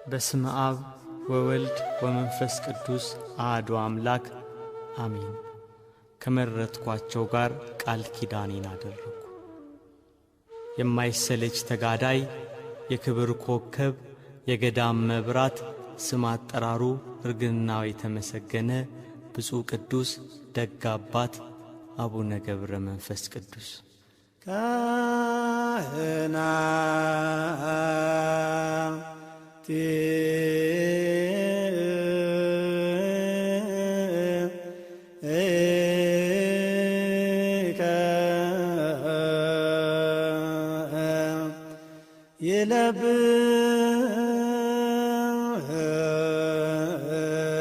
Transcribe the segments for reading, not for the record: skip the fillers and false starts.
በስመ አብ ወወልድ ወመንፈስ ቅዱስ አሐዱ አምላክ አሜን። ከመረጥኳቸው ጋር ቃል ኪዳኔን አደረግኩ። የማይሰለች ተጋዳይ የክብር ኮከብ የገዳም መብራት ስም አጠራሩ እርግናው የተመሰገነ ብፁዕ ቅዱስ ደግ አባት አቡነ ገብረ መንፈስ ቅዱስ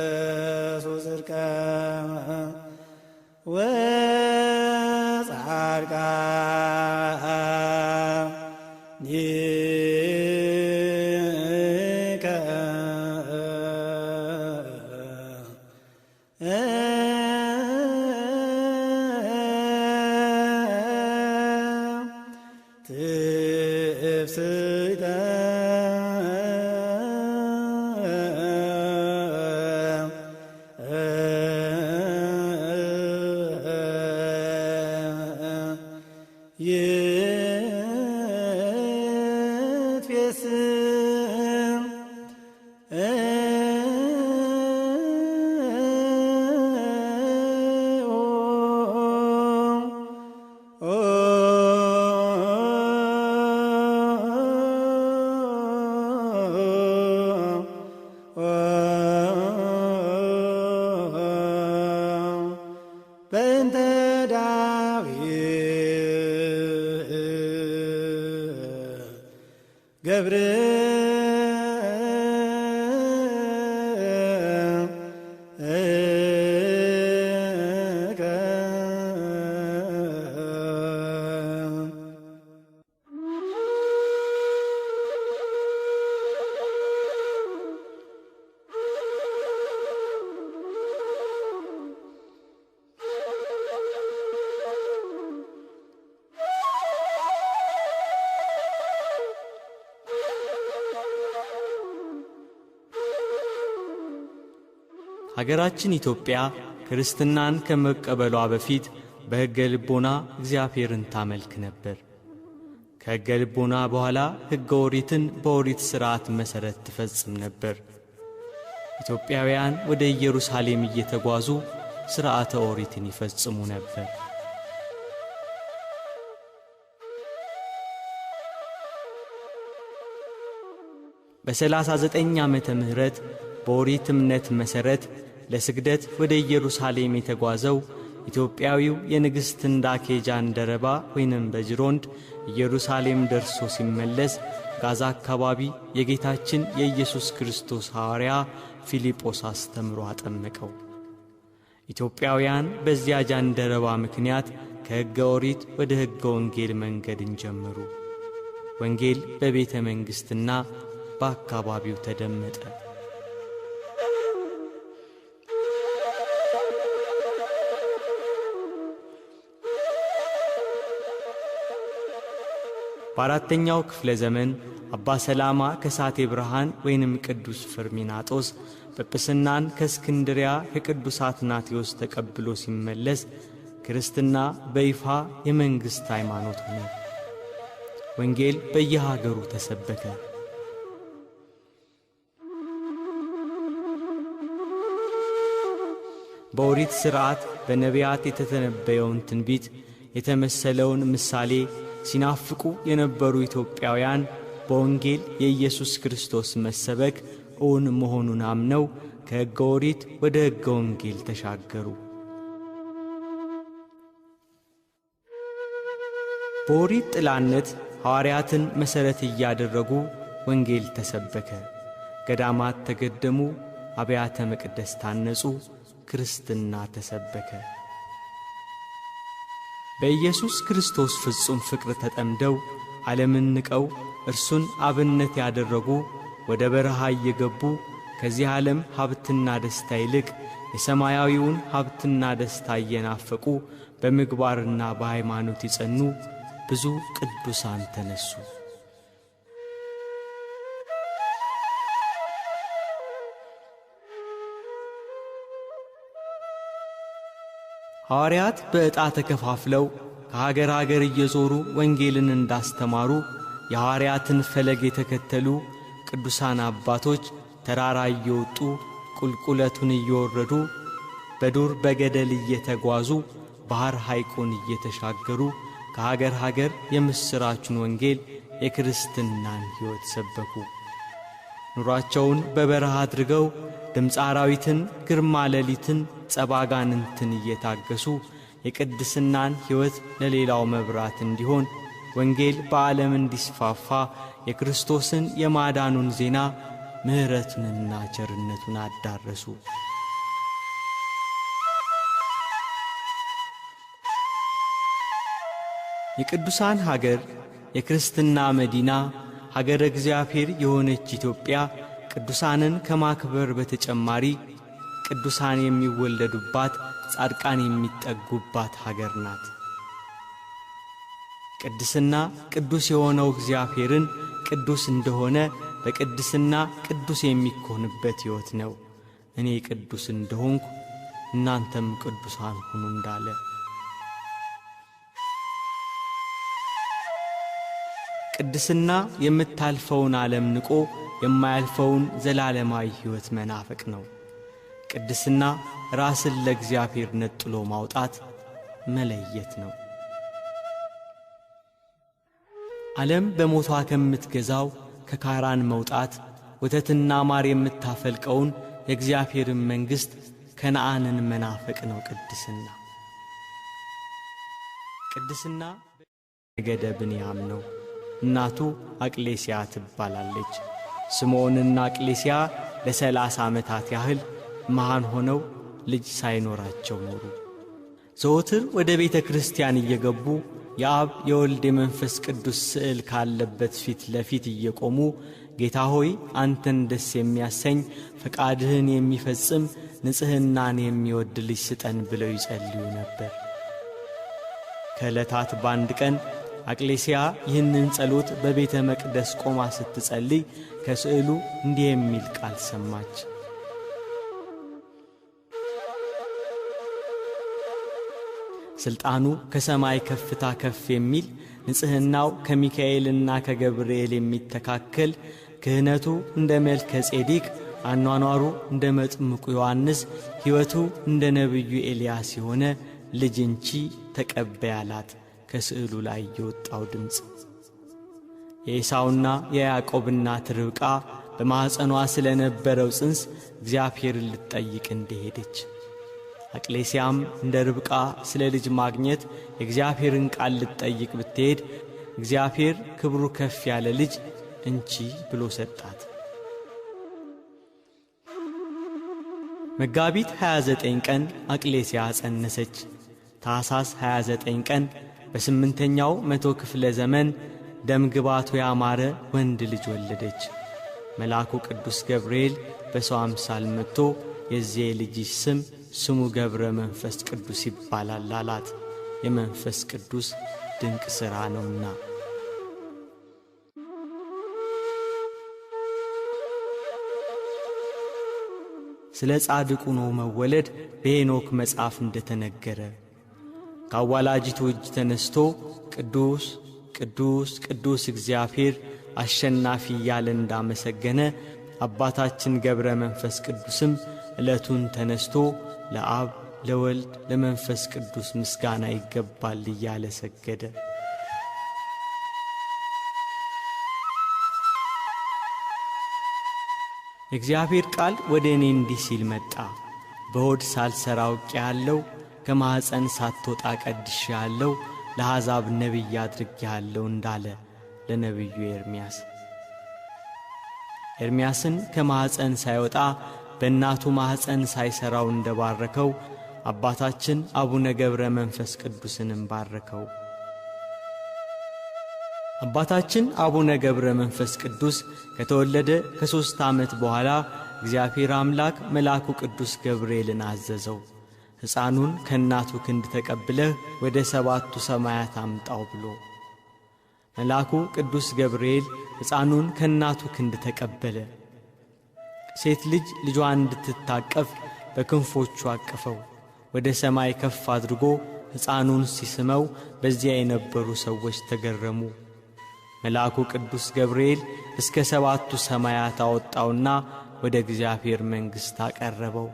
የለብሱ ጽድቀ ወጻድቃኒከ ትፍስሕተ በእንተ ዳዊት ገብር ሀገራችን ኢትዮጵያ ክርስትናን ከመቀበሏ በፊት በሕገ ልቦና እግዚአብሔርን ታመልክ ነበር። ከሕገ ልቦና በኋላ ሕገ ኦሪትን በኦሪት ሥርዓት መሠረት ትፈጽም ነበር። ኢትዮጵያውያን ወደ ኢየሩሳሌም እየተጓዙ ሥርዓተ ኦሪትን ይፈጽሙ ነበር። በ39 ዓመተ ምህረት በኦሪት እምነት መሠረት ለስግደት ወደ ኢየሩሳሌም የተጓዘው ኢትዮጵያዊው የንግሥት እንዳኬ ጃንደረባ ወይንም በጅሮንድ ኢየሩሳሌም ደርሶ ሲመለስ ጋዛ አካባቢ የጌታችን የኢየሱስ ክርስቶስ ሐዋርያ ፊልጶስ አስተምሮ አጠመቀው። ኢትዮጵያውያን በዚያ ጃንደረባ ምክንያት ከሕገ ኦሪት ወደ ሕገ ወንጌል መንገድን ጀመሩ። ወንጌል በቤተ መንግሥትና በአካባቢው ተደመጠ። በአራተኛው ክፍለ ዘመን አባ ሰላማ ከሳቴ ብርሃን ወይንም ቅዱስ ፍርሚናጦስ ጵጵስናን ከእስክንድሪያ ከቅዱስ አትናቴዎስ ተቀብሎ ሲመለስ ክርስትና በይፋ የመንግሥት ሃይማኖት ሆነ። ወንጌል በየሀገሩ ተሰበከ። በኦሪት ሥርዓት በነቢያት የተተነበየውን ትንቢት የተመሰለውን ምሳሌ ሲናፍቁ የነበሩ ኢትዮጵያውያን በወንጌል የኢየሱስ ክርስቶስ መሰበክ እውን መሆኑን አምነው ከሕገ ኦሪት ወደ ሕገ ወንጌል ተሻገሩ። በኦሪት ጥላነት ሐዋርያትን መሠረት እያደረጉ ወንጌል ተሰበከ። ገዳማት ተገደሙ፣ አብያተ መቅደስ ታነጹ፣ ክርስትና ተሰበከ። በኢየሱስ ክርስቶስ ፍጹም ፍቅር ተጠምደው ዓለምን ንቀው እርሱን አብነት ያደረጉ ወደ በረሃ እየገቡ ከዚህ ዓለም ሀብትና ደስታ ይልቅ የሰማያዊውን ሀብትና ደስታ እየናፈቁ በምግባርና በሃይማኖት ይጸኑ ብዙ ቅዱሳን ተነሱ። ሐዋርያት በዕጣ ተከፋፍለው ከሀገር ሀገር እየዞሩ ወንጌልን እንዳስተማሩ የሐዋርያትን ፈለግ የተከተሉ ቅዱሳን አባቶች ተራራ እየወጡ ቁልቁለቱን እየወረዱ በዱር በገደል እየተጓዙ ባህር ሐይቁን እየተሻገሩ ከሀገር ሀገር የምስራቹን ወንጌል የክርስትናን ሕይወት ሰበኩ። ኑሯቸውን በበረሃ አድርገው ድምፀ አራዊትን፣ ግርማ ሌሊትን፣ ጸባጋንንትን እየታገሱ የቅድስናን ሕይወት ለሌላው መብራት እንዲሆን ወንጌል በዓለም እንዲስፋፋ የክርስቶስን የማዳኑን ዜና ምሕረቱንና ቸርነቱን አዳረሱ። የቅዱሳን ሀገር የክርስትና መዲና ሀገረ እግዚአብሔር የሆነች ኢትዮጵያ ቅዱሳንን ከማክበር በተጨማሪ ቅዱሳን የሚወለዱባት፣ ጻድቃን የሚጠጉባት ሀገር ናት። ቅድስና ቅዱስ የሆነው እግዚአብሔርን ቅዱስ እንደሆነ በቅድስና ቅዱስ የሚኮንበት ሕይወት ነው። እኔ ቅዱስ እንደሆንኩ እናንተም ቅዱሳን ሁኑ እንዳለ። ቅድስና የምታልፈውን ዓለም ንቆ የማያልፈውን ዘላለማዊ ሕይወት መናፈቅ ነው። ቅድስና ራስን ለእግዚአብሔር ነጥሎ ማውጣት መለየት ነው። ዓለም በሞቷ ከምትገዛው ከካራን መውጣት ወተትና ማር የምታፈልቀውን የእግዚአብሔርን መንግሥት ከነዓንን መናፈቅ ነው ቅድስና። ቅድስና ነገደ ብንያም ነው። እናቱ አቅሌስያ ትባላለች። ስምዖንና አቅሌስያ ለ30 ዓመታት ያህል መሃን ሆነው ልጅ ሳይኖራቸው ኖሩ። ዘወትር ወደ ቤተ ክርስቲያን እየገቡ የአብ የወልድ የመንፈስ ቅዱስ ስዕል ካለበት ፊት ለፊት እየቆሙ ጌታ ሆይ አንተን ደስ የሚያሰኝ ፈቃድህን የሚፈጽም ንጽሕናን የሚወድ ልጅ ስጠን ብለው ይጸልዩ ነበር። ከዕለታት በአንድ ቀን አቅሌስያ ይህንን ጸሎት በቤተ መቅደስ ቆማ ስትጸልይ ከስዕሉ እንዲህ የሚል ቃል ሰማች። ስልጣኑ ከሰማይ ከፍታ ከፍ የሚል ንጽሕናው ከሚካኤልና ከገብርኤል የሚተካከል ክህነቱ እንደ መልከ ጼዴቅ አኗኗሩ እንደ መጥምቁ ዮሐንስ ሕይወቱ እንደ ነቢዩ ኤልያስ የሆነ ልጅ እንቺ ተቀበይ አላት። ከስዕሉ ላይ የወጣው ድምፅ የኤሳውና የያዕቆብ እናት ርብቃ በማኅፀኗ ስለነበረው ጽንስ እግዚአብሔርን ልትጠይቅ እንደሄደች አቅሌስያም እንደ ርብቃ ስለ ልጅ ማግኘት የእግዚአብሔርን ቃል ልትጠይቅ ብትሄድ እግዚአብሔር ክብሩ ከፍ ያለ ልጅ እንቺ ብሎ ሰጣት። መጋቢት 29 ቀን አቅሌስያ ጸነሰች። ታኅሳስ 29 ቀን በ8ኛው መቶ ክፍለ ዘመን ደምግባቱ ያማረ ወንድ ልጅ ወለደች። መልአኩ ቅዱስ ገብርኤል በሰው አምሳል መጥቶ የዚህ ልጅሽ ስሙ ገብረ መንፈስ ቅዱስ ይባላል አላት። የመንፈስ ቅዱስ ድንቅ ሥራ ነውና። ስለ ጻድቁ ኖህ መወለድ በሄኖክ መጽሐፍ እንደተነገረ ከአዋላጅቱ እጅ ተነስቶ ቅዱስ ቅዱስ ቅዱስ እግዚአብሔር አሸናፊ እያለ እንዳመሰገነ አባታችን ገብረ መንፈስ ቅዱስም ዕለቱን ተነስቶ ለአብ ለወልድ ለመንፈስ ቅዱስ ምስጋና ይገባል እያለ ሰገደ። የእግዚአብሔር ቃል ወደ እኔ እንዲህ ሲል መጣ። በሆድ ሳልሰራ አውቄአለሁ፣ ከማኅፀን ሳትወጣ ቀድሼአለሁ፣ ለአሕዛብ ነቢይ አድርጌአለሁ እንዳለ ለነቢዩ ኤርምያስ። ኤርምያስን ከማኅፀን ሳይወጣ በእናቱ ማኅፀን ሳይሠራው እንደባረከው አባታችን አቡነ ገብረ መንፈስ ቅዱስንም ባረከው። አባታችን አቡነ ገብረ መንፈስ ቅዱስ ከተወለደ ከ3 ዓመት በኋላ እግዚአብሔር አምላክ መልአኩ ቅዱስ ገብርኤልን አዘዘው። ሕፃኑን ከእናቱ ክንድ ተቀብለህ ወደ 7ቱ ሰማያት አምጣው ብሎ። መልአኩ ቅዱስ ገብርኤል ሕፃኑን ከእናቱ ክንድ ተቀበለ። ሴት ልጅ ልጇን እንድትታቀፍ በክንፎቹ አቀፈው። ወደ ሰማይ ከፍ አድርጎ ሕፃኑን ሲስመው በዚያ የነበሩ ሰዎች ተገረሙ። መልአኩ ቅዱስ ገብርኤል እስከ 7ቱ ሰማያት አወጣውና ወደ እግዚአብሔር መንግሥት አቀረበው።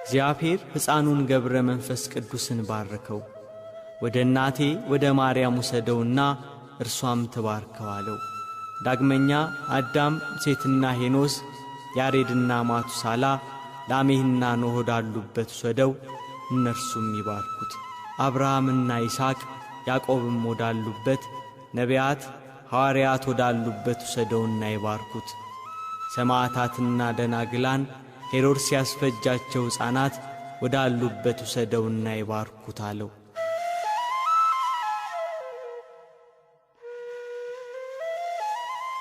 እግዚአብሔር ሕፃኑን ገብረ መንፈስ ቅዱስን ባረከው። ወደ እናቴ ወደ ማርያም ውሰደውና እርሷም ትባርከው አለው። ዳግመኛ አዳም፣ ሴትና ሄኖስ፣ ያሬድና ማቱሳላ፣ ላሜህና ኖህ ወዳሉበት ውሰደው፣ እነርሱም ይባርኩት። አብርሃምና ይስሐቅ፣ ያዕቆብም ወዳሉበት፣ ነቢያት፣ ሐዋርያት ወዳሉበት ውሰደውና ይባርኩት። ሰማዕታትና ደናግላን፣ ሄሮድስ ያስፈጃቸው ሕፃናት ወዳሉበት ውሰደውና ይባርኩት አለው።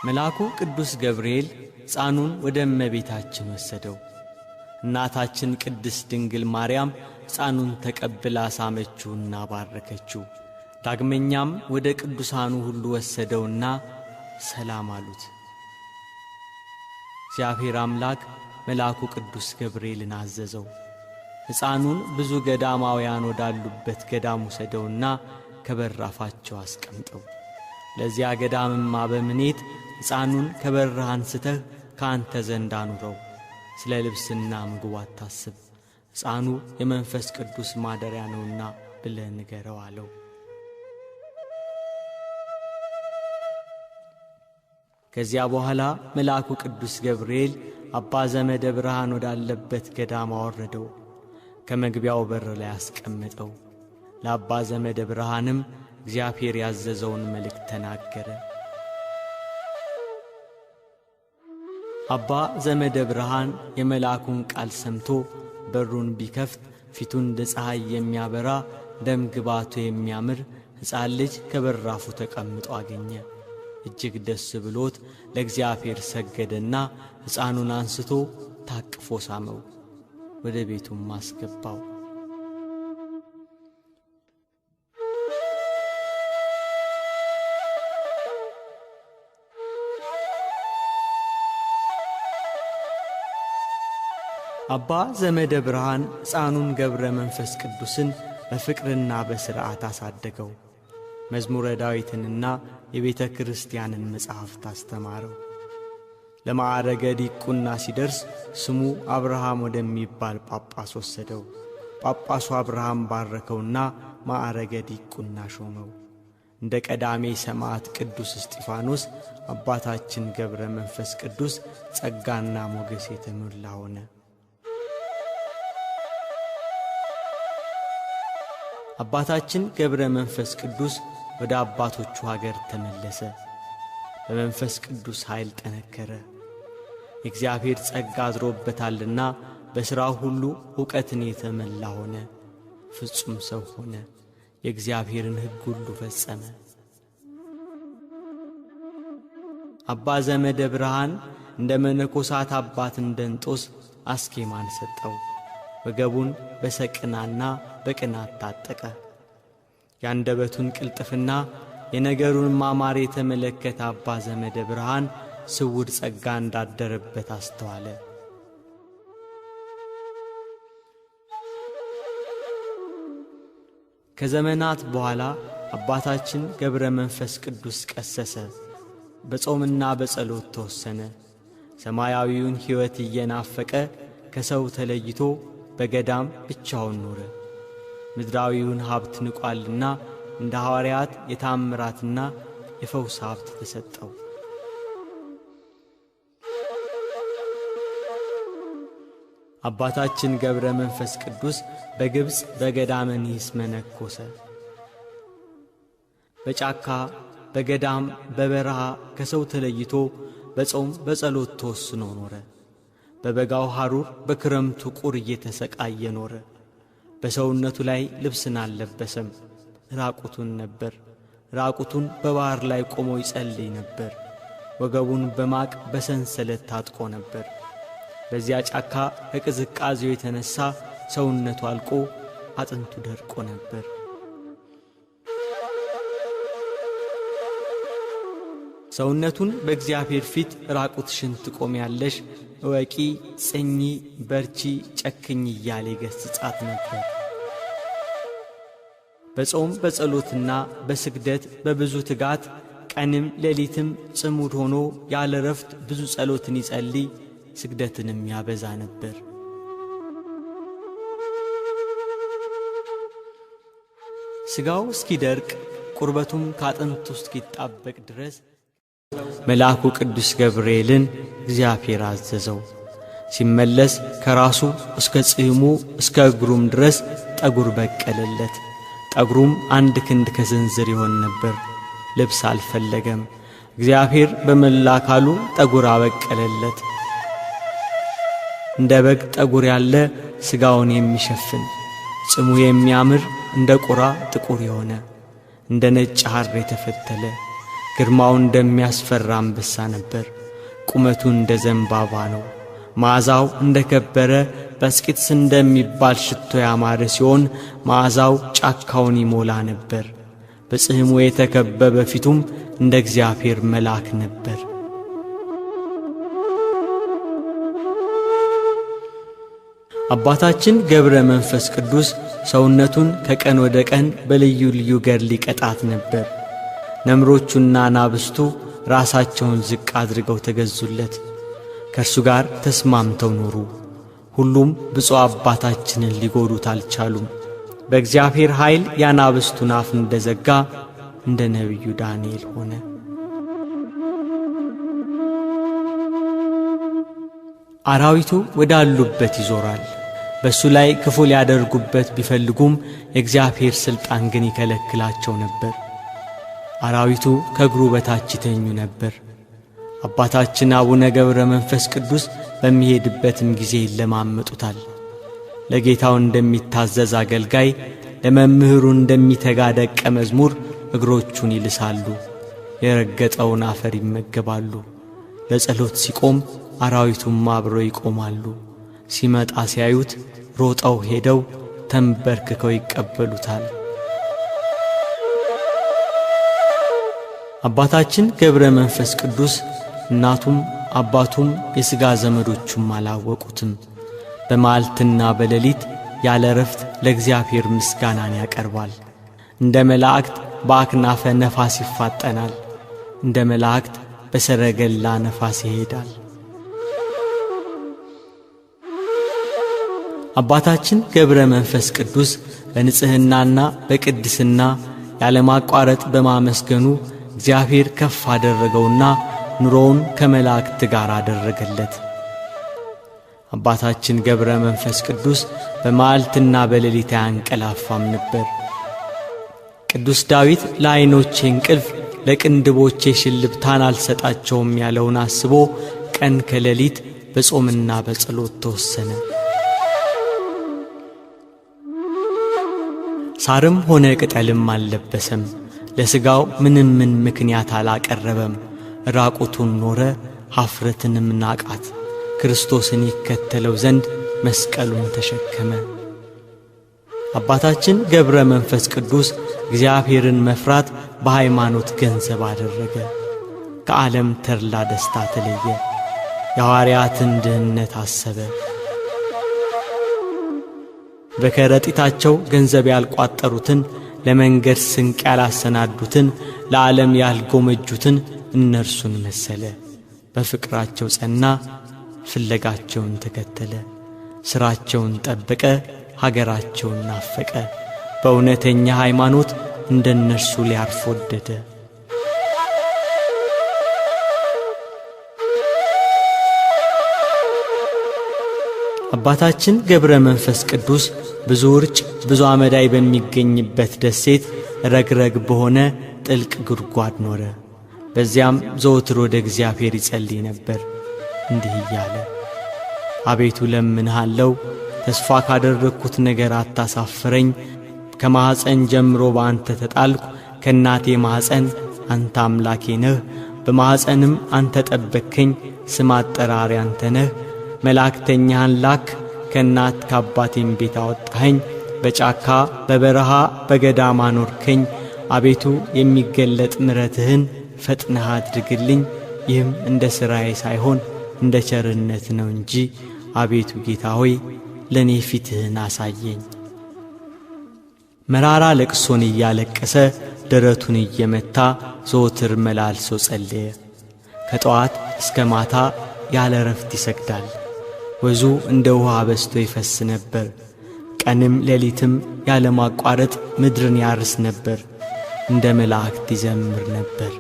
መልአኩ ቅዱስ ገብርኤል ሕፃኑን ወደ እመቤታችን ወሰደው። እናታችን ቅድስት ድንግል ማርያም ሕፃኑን ተቀብላ ሳመችውና ባረከችው። ዳግመኛም ወደ ቅዱሳኑ ሁሉ ወሰደውና ሰላም አሉት። እግዚአብሔር አምላክ መልአኩ ቅዱስ ገብርኤልን አዘዘው። ሕፃኑን ብዙ ገዳማውያን ወዳሉበት ገዳም ወሰደውና ከበራፋቸው አስቀምጠው። ለዚያ ገዳምም አበምኔት ሕፃኑን ከበረህ አንስተህ ከአንተ ዘንድ አኑረው፣ ስለ ልብስና ምግቡ አታስብ፣ ሕፃኑ የመንፈስ ቅዱስ ማደሪያ ነውና ብለህ ንገረው አለው። ከዚያ በኋላ መልአኩ ቅዱስ ገብርኤል አባ ዘመደ ብርሃን ወዳለበት ገዳም አወረደው፣ ከመግቢያው በር ላይ አስቀመጠው። ለአባ ዘመደ ብርሃንም እግዚአብሔር ያዘዘውን መልእክት ተናገረ። አባ ዘመደ ብርሃን የመልአኩን ቃል ሰምቶ በሩን ቢከፍት ፊቱን እንደ ፀሐይ የሚያበራ ደም ግባቱ የሚያምር ሕፃን ልጅ ከበራፉ ተቀምጦ አገኘ። እጅግ ደስ ብሎት ለእግዚአብሔር ሰገደና ሕፃኑን አንስቶ ታቅፎ ሳመው፣ ወደ ቤቱም አስገባው። አባ ዘመደ ብርሃን ሕፃኑን ገብረ መንፈስ ቅዱስን በፍቅርና በሥርዓት አሳደገው። መዝሙረ ዳዊትንና የቤተ ክርስቲያንን መጻሕፍት አስተማረው። ለማዕረገ ዲቁና ሲደርስ ስሙ አብርሃም ወደሚባል ጳጳስ ወሰደው። ጳጳሱ አብርሃም ባረከውና ማዕረገ ዲቁና ሾመው። እንደ ቀዳሜ ሰማዕት ቅዱስ እስጢፋኖስ አባታችን ገብረ መንፈስ ቅዱስ ጸጋና ሞገስ የተሞላ ሆነ። አባታችን ገብረ መንፈስ ቅዱስ ወደ አባቶቹ ሀገር ተመለሰ። በመንፈስ ቅዱስ ኃይል ጠነከረ። የእግዚአብሔር ጸጋ አድሮበታልና በሥራው ሁሉ ዕውቀትን የተመላ ሆነ። ፍጹም ሰው ሆነ። የእግዚአብሔርን ሕግ ሁሉ ፈጸመ። አባ ዘመደ ብርሃን እንደ መነኮሳት አባት እንደንጦስ አስኬማን ሰጠው። ወገቡን በሰቅናና በቅናት ታጠቀ። ያንደበቱን ቅልጥፍና የነገሩን ማማር የተመለከተ አባ ዘመደ ብርሃን ስውር ጸጋ እንዳደረበት አስተዋለ። ከዘመናት በኋላ አባታችን ገብረ መንፈስ ቅዱስ ቀሰሰ። በጾምና በጸሎት ተወሰነ። ሰማያዊውን ሕይወት እየናፈቀ ከሰው ተለይቶ በገዳም ብቻውን ኖረ። ምድራዊውን ሀብት ንቋልና እንደ ሐዋርያት የታምራትና የፈውስ ሀብት ተሰጠው። አባታችን ገብረ መንፈስ ቅዱስ በግብፅ በገዳመ ኒስ መነኮሰ። በጫካ በገዳም በበረሃ ከሰው ተለይቶ በጾም በጸሎት ተወስኖ ኖረ። በበጋው ሐሩር በክረምቱ ቁር እየተሰቃየ ኖረ። በሰውነቱ ላይ ልብስን አልለበሰም፣ ራቁቱን ነበር። ራቁቱን በባህር ላይ ቆሞ ይጸልይ ነበር። ወገቡን በማቅ በሰንሰለት ታጥቆ ነበር። በዚያ ጫካ ከቅዝቃዜው የተነሳ ሰውነቱ አልቆ አጥንቱ ደርቆ ነበር። ሰውነቱን በእግዚአብሔር ፊት ራቁትሽን ትቆሚያለሽ፣ እወቂ፣ ጽኚ፣ በርቺ፣ ጨክኝ እያለ ገሥጻት ነበር። በጾም በጸሎትና በስግደት በብዙ ትጋት ቀንም ሌሊትም ጽሙድ ሆኖ ያለ ረፍት ብዙ ጸሎትን ይጸልይ፣ ስግደትንም ያበዛ ነበር። ሥጋው እስኪደርቅ ቁርበቱም ካጥንቱ እስኪጣበቅ ድረስ መልአኩ ቅዱስ ገብርኤልን እግዚአብሔር አዘዘው። ሲመለስ ከራሱ እስከ ጽሕሙ እስከ እግሩም ድረስ ጠጉር በቀለለት። ጠጉሩም 1 ክንድ ከስንዝር ይሆን ነበር። ልብስ አልፈለገም። እግዚአብሔር በመላ አካሉ ጠጉር አበቀለለት። እንደ በግ ጠጉር ያለ ሥጋውን የሚሸፍን ጽሙ የሚያምር እንደ ቁራ ጥቁር የሆነ እንደ ነጭ ሐር የተፈተለ ግርማው እንደሚያስፈራ አንበሳ ነበር። ቁመቱ እንደ ዘንባባ ነው። መዓዛው እንደ ከበረ በስቂጥስ እንደሚባል ሽቶ ያማረ ሲሆን መዓዛው ጫካውን ይሞላ ነበር። በጽሕሙ የተከበበ ፊቱም እንደ እግዚአብሔር መልአክ ነበር። አባታችን ገብረ መንፈስ ቅዱስ ሰውነቱን ከቀን ወደ ቀን በልዩ ልዩ ገድል ይቀጣት ነበር። ነምሮቹና ናብስቱ ራሳቸውን ዝቅ አድርገው ተገዙለት፣ ከእርሱ ጋር ተስማምተው ኖሩ። ሁሉም ብፁዕ አባታችንን ሊጎዱት አልቻሉም። በእግዚአብሔር ኃይል ያናብስቱን አፍ እንደዘጋ እንደ ነቢዩ ዳንኤል ሆነ። አራዊቱ ወዳሉበት ይዞራል። በእሱ ላይ ክፉ ሊያደርጉበት ቢፈልጉም የእግዚአብሔር ሥልጣን ግን ይከለክላቸው ነበር። አራዊቱ ከእግሩ በታች ይተኙ ነበር። አባታችን አቡነ ገብረ መንፈስ ቅዱስ በሚሄድበትም ጊዜ ይለማመጡታል። ለጌታው እንደሚታዘዝ አገልጋይ፣ ለመምህሩ እንደሚተጋ ደቀ መዝሙር እግሮቹን ይልሳሉ፣ የረገጠውን አፈር ይመገባሉ። ለጸሎት ሲቆም አራዊቱም አብረው ይቆማሉ። ሲመጣ ሲያዩት ሮጠው ሄደው ተንበርክከው ይቀበሉታል። አባታችን ገብረ መንፈስ ቅዱስ እናቱም አባቱም የሥጋ ዘመዶቹም አላወቁትም። በመዓልትና በሌሊት ያለ ረፍት ለእግዚአብሔር ምስጋናን ያቀርባል። እንደ መላእክት በአክናፈ ነፋስ ይፋጠናል፣ እንደ መላእክት በሰረገላ ነፋስ ይሄዳል። አባታችን ገብረ መንፈስ ቅዱስ በንጽሕናና በቅድስና ያለማቋረጥ በማመስገኑ እግዚአብሔር ከፍ አደረገውና ኑሮውን ከመላእክት ጋር አደረገለት። አባታችን ገብረ መንፈስ ቅዱስ በመዓልትና በሌሊት አያንቀላፋም ነበር። ቅዱስ ዳዊት ለዓይኖቼ እንቅልፍ ለቅንድቦቼ ሽልብታን አልሰጣቸውም ያለውን አስቦ ቀን ከሌሊት በጾምና በጸሎት ተወሰነ። ሳርም ሆነ ቅጠልም አልለበሰም። ለሥጋው ምንም ምክንያት አላቀረበም። ራቁቱን ኖረ፣ ኀፍረትንም ናቃት። ክርስቶስን ይከተለው ዘንድ መስቀሉን ተሸከመ። አባታችን ገብረ መንፈስ ቅዱስ እግዚአብሔርን መፍራት በሃይማኖት ገንዘብ አደረገ። ከዓለም ተድላ ደስታ ተለየ። የሐዋርያትን ድህነት አሰበ። በከረጢታቸው ገንዘብ ያልቋጠሩትን፣ ለመንገድ ስንቅ ያላሰናዱትን፣ ለዓለም ያልጎመጁትን እነርሱን መሰለ። በፍቅራቸው ጸና፣ ፍለጋቸውን ተከተለ። ሥራቸውን ጠበቀ፣ ሀገራቸውን ናፈቀ። በእውነተኛ ሃይማኖት እንደነርሱ ሊያርፍ ወደደ። አባታችን ገብረ መንፈስ ቅዱስ ብዙ ውርጭ ብዙ አመዳይ በሚገኝበት ደሴት ረግረግ በሆነ ጥልቅ ጉድጓድ ኖረ። በዚያም ዘወትር ወደ እግዚአብሔር ይጸልይ ነበር እንዲህ እያለ፣ አቤቱ ለምንሃለው፣ ተስፋ ካደረግኩት ነገር አታሳፍረኝ። ከማኅፀን ጀምሮ በአንተ ተጣልኩ። ከእናቴ ማኅፀን አንተ አምላኬ ነህ። በማኅፀንም አንተ ጠበቅከኝ። ስም አጠራሪ አንተ ነህ። መላእክተኛህን ላክ። ከእናት ከአባቴም ቤት አወጣኸኝ። በጫካ በበረሃ በገዳም አኖርከኝ። አቤቱ የሚገለጥ ምሕረትህን ፈጥነህ አድርግልኝ። ይህም እንደ ሥራዬ ሳይሆን እንደ ቸርነት ነው እንጂ። አቤቱ ጌታ ሆይ ለእኔ ፊትህን አሳየኝ። መራራ ለቅሶን እያለቀሰ ደረቱን እየመታ ዘወትር መላልሶ ጸለየ። ከጠዋት እስከ ማታ ያለ ረፍት ይሰግዳል። ወዙ እንደ ውሃ በስቶ ይፈስ ነበር። ቀንም ሌሊትም ያለ ማቋረጥ ምድርን ያርስ ነበር። እንደ መላእክት ይዘምር ነበር።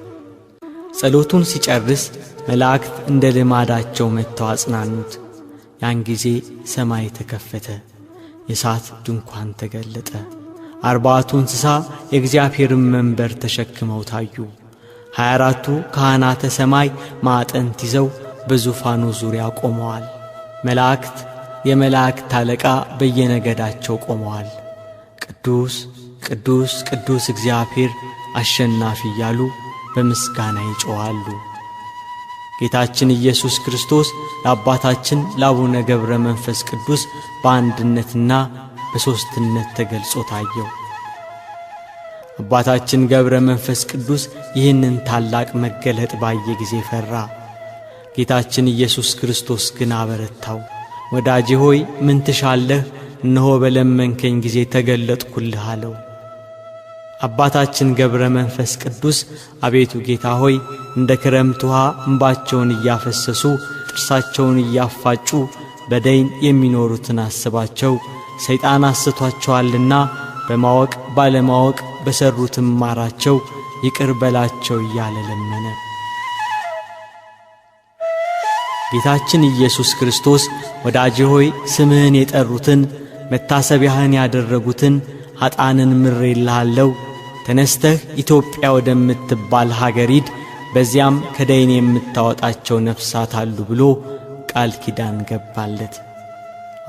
ጸሎቱን ሲጨርስ መላእክት እንደ ልማዳቸው መጥተው አጽናኑት። ያን ጊዜ ሰማይ ተከፈተ፣ የእሳት ድንኳን ተገለጠ። 40ቱ እንስሳ የእግዚአብሔርን መንበር ተሸክመው ታዩ። 24ቱ ካህናተ ሰማይ ማዕጠንት ይዘው በዙፋኑ ዙሪያ ቆመዋል። መላእክት የመላእክት አለቃ በየነገዳቸው ቆመዋል። ቅዱስ ቅዱስ ቅዱስ እግዚአብሔር አሸናፊ እያሉ በምስጋና ይጮኻሉ። ጌታችን ኢየሱስ ክርስቶስ ለአባታችን ለአቡነ ገብረ መንፈስ ቅዱስ በአንድነትና በሦስትነት ተገልጾ ታየው። አባታችን ገብረ መንፈስ ቅዱስ ይህንን ታላቅ መገለጥ ባየ ጊዜ ፈራ። ጌታችን ኢየሱስ ክርስቶስ ግን አበረታው። ወዳጄ ሆይ ምን ትሻለህ? እነሆ በለመንከኝ ጊዜ ተገለጥኩልህ አለው። አባታችን ገብረ መንፈስ ቅዱስ አቤቱ ጌታ ሆይ እንደ ክረምት ውሃ እንባቸውን እያፈሰሱ ጥርሳቸውን እያፋጩ በደይን የሚኖሩትን አስባቸው። ሰይጣን አስቷቸዋልና በማወቅ ባለማወቅ በሰሩትም ማራቸው፣ ይቅር በላቸው እያለ ለመነ። ጌታችን ኢየሱስ ክርስቶስ ወዳጄ ሆይ ስምህን የጠሩትን መታሰቢያህን ያደረጉትን ኃጥአንን ምሬልሃለሁ። ተነስተህ ኢትዮጵያ ወደምትባል ሀገር ሂድ፣ በዚያም ከደይን የምታወጣቸው ነፍሳት አሉ ብሎ ቃል ኪዳን ገባለት።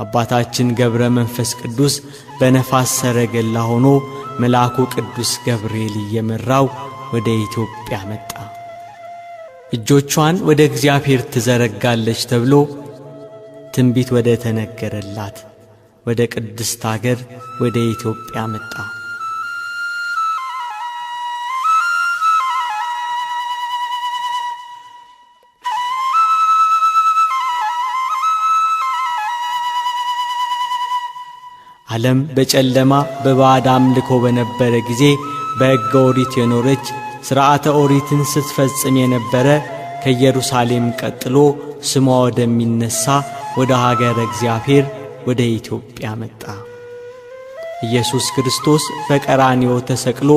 አባታችን ገብረ መንፈስ ቅዱስ በነፋስ ሰረገላ ሆኖ መልአኩ ቅዱስ ገብርኤል እየመራው ወደ ኢትዮጵያ መጣ። እጆቿን ወደ እግዚአብሔር ትዘረጋለች ተብሎ ትንቢት ወደ ተነገረላት ወደ ቅድስት አገር ወደ ኢትዮጵያ መጣ። ዓለም በጨለማ በባዕድ አምልኮ በነበረ ጊዜ በሕገ ኦሪት የኖረች ሥርዓተ ኦሪትን ስትፈጽም የነበረ ከኢየሩሳሌም ቀጥሎ ስሟ ወደሚነሳ ወደ ሀገረ እግዚአብሔር ወደ ኢትዮጵያ መጣ። ኢየሱስ ክርስቶስ በቀራንዮ ተሰቅሎ